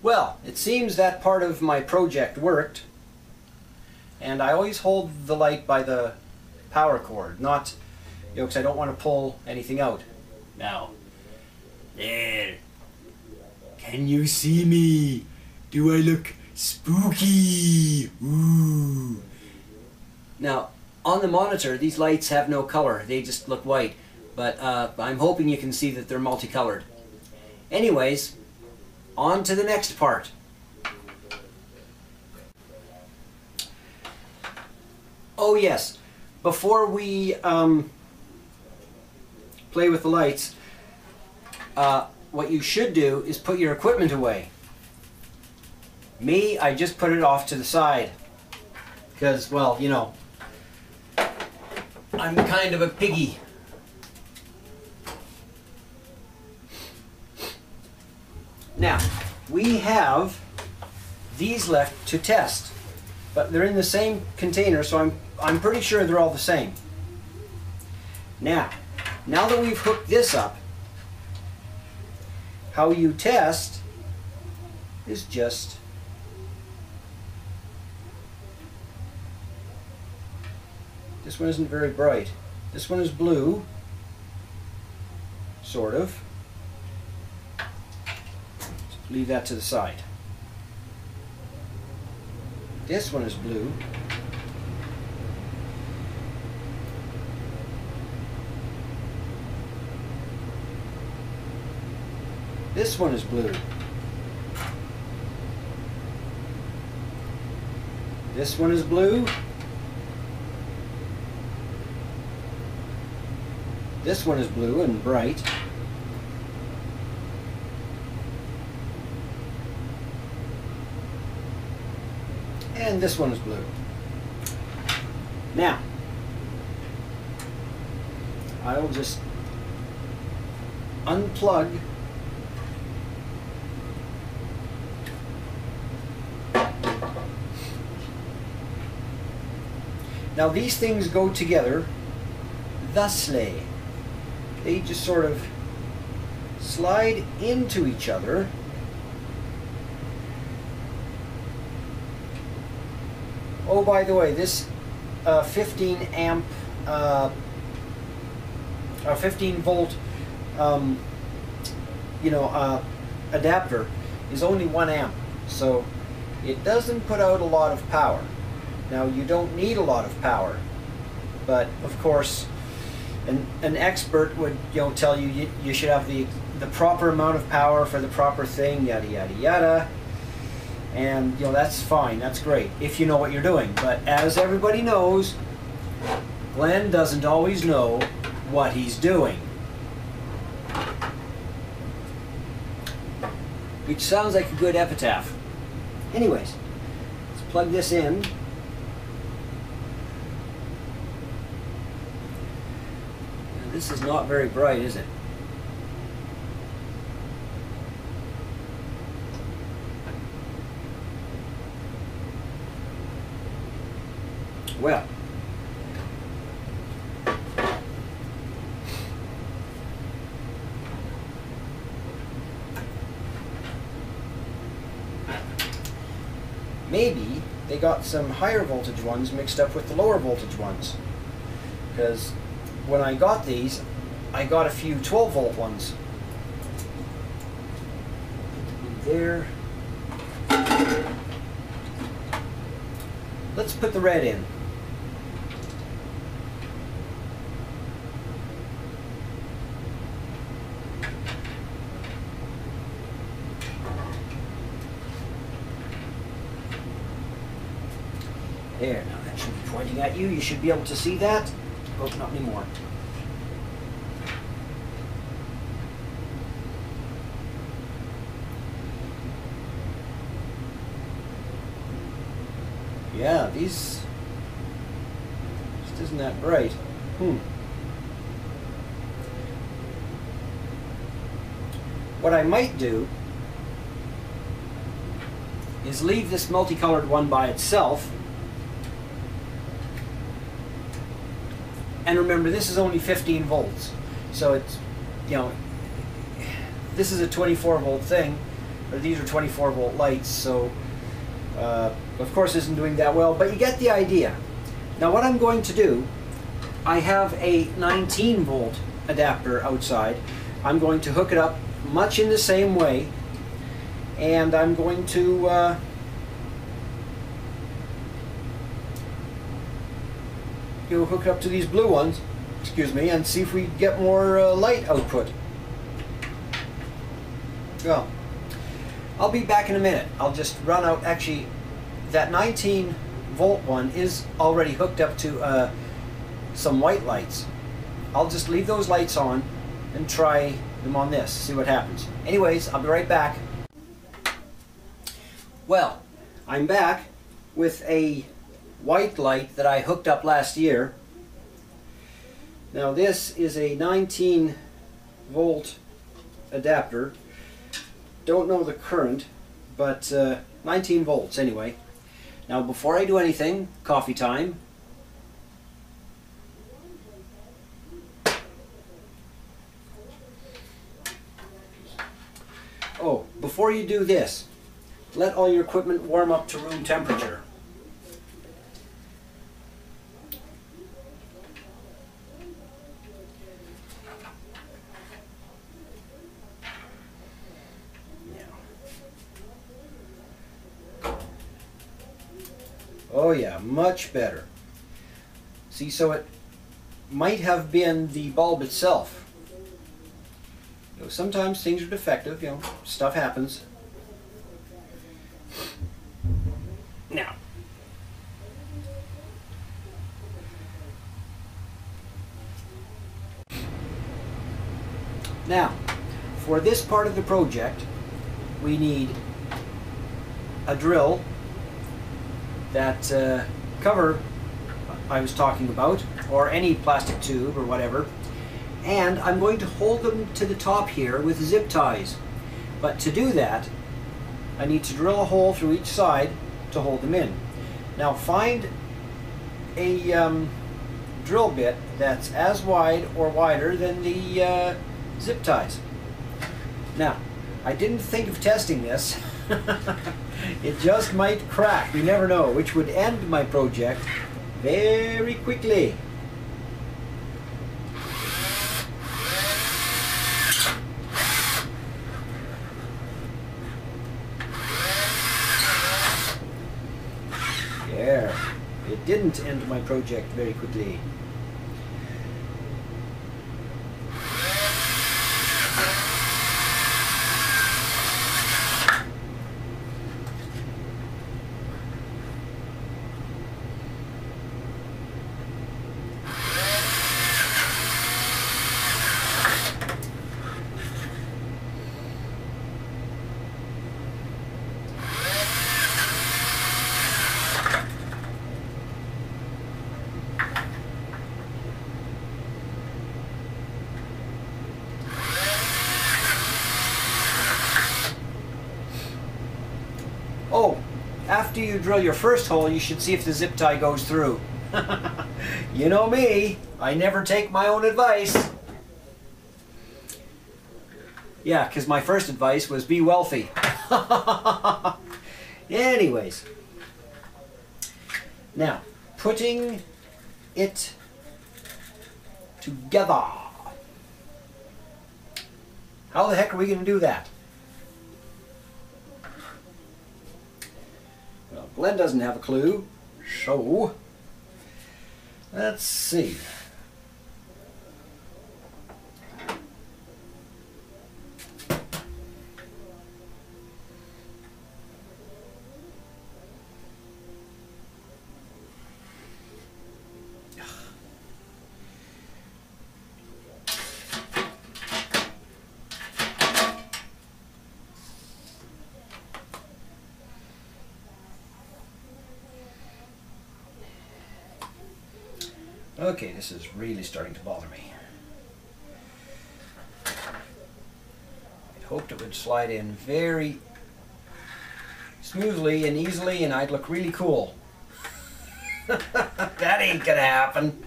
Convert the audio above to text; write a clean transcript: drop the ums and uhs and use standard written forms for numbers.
Well, it seems that part of my project worked, and I always hold the light by the power cord, not, because I don't want to pull anything out. Now, there. Can you see me? Do I look spooky? Ooh. Now, on the monitor, these lights have no color. They just look white. But I'm hoping you can see that they're multicolored. Anyways, on to the next part. Oh yes, before we play with the lights, what you should do is put your equipment away. Me, I just put it off to the side. Because, well, you know, I'm kind of a piggy. Now, we have these left to test, but they're in the same container, so I'm pretty sure they're all the same. Now that we've hooked this up, how you test is just this one isn't very bright. This one is blue, sort of. Leave that to the side. This one is blue. This one is blue. This one is blue. This one is blue and bright. And this one is blue. Now, I will just unplug now. These things go together thusly. They just sort of slide into each other. Oh, by the way, this 15 amp, 15 volt, adapter is only 1 amp, so it doesn't put out a lot of power. Now, you don't need a lot of power, but of course, an expert would tell you you should have the proper amount of power for the proper thing, yada yada yada. And that's fine, that's great if you know what you're doing. But as everybody knows, Glenn doesn't always know what he's doing. Which sounds like a good epitaph. Anyways, let's plug this in. Now, this is not very bright, is it? Well, maybe they got some higher voltage ones mixed up with the lower voltage ones, because when I got these, I got a few 12 volt ones. There. Let's put the red in. There, now that should be pointing at you. You should be able to see that. Oh, not anymore. Yeah, these just isn't that bright. What I might do is leave this multicolored one by itself. And remember, this is only 15 volts. So it's, this is a 24 volt thing. or these are 24 volt lights, so of course isn't doing that well, but you get the idea. Now what I'm going to do, I have a 19 volt adapter outside. I'm going to hook it up much in the same way, and I'm going to hook it up to these blue ones, excuse me, and see if we get more light output. Well, I'll be back in a minute. I'll just run out. Actually, that 19 volt one is already hooked up to some white lights. I'll just leave those lights on and try them on this, see what happens. Anyways, I'll be right back. Well, I'm back with a white light that I hooked up last year. Now this is a 19 volt adapter. Don't know the current, but 19 volts anyway. Now before I do anything, coffee time. Oh, before you do this, let all your equipment warm up to room temperature. Oh yeah, much better. See, so it might have been the bulb itself. You know, sometimes things are defective, you know, stuff happens. Now, for this part of the project, we need a drill, that cover I was talking about, or any plastic tube or whatever, and I'm going to hold them to the top here with zip ties. But to do that, I need to drill a hole through each side to hold them in. Now find a drill bit that's as wide or wider than the zip ties. Now, I didn't think of testing this. It just might crack, you never know, which would end my project very quickly. There, it didn't end my project very quickly. Oh, after you drill your first hole, you should see if the zip tie goes through. You know me, I never take my own advice. Yeah, because my first advice was be wealthy. Anyways, now putting it together. How the heck are we going to do that? Well, Glenn doesn't have a clue, so let's see. Okay, this is really starting to bother me. I'd hoped it would slide in very smoothly and easily and I'd look really cool. That ain't gonna happen.